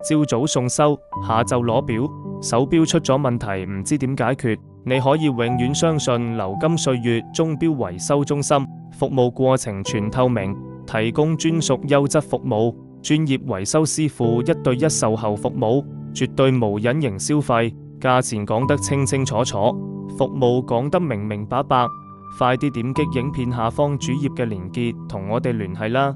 朝早送修，下晝攞錶，手錶出咗問題唔知點解決，你可以永遠相信流金歲月鐘錶維修中心，服務過程全透明，提供專屬優質服務，專業維修師傅1對1售後服務，絕對無隱形消費，價錢講得清清楚楚，服務講得明明白白，快啲點擊影片下方主頁嘅連結同我哋聯繫啦！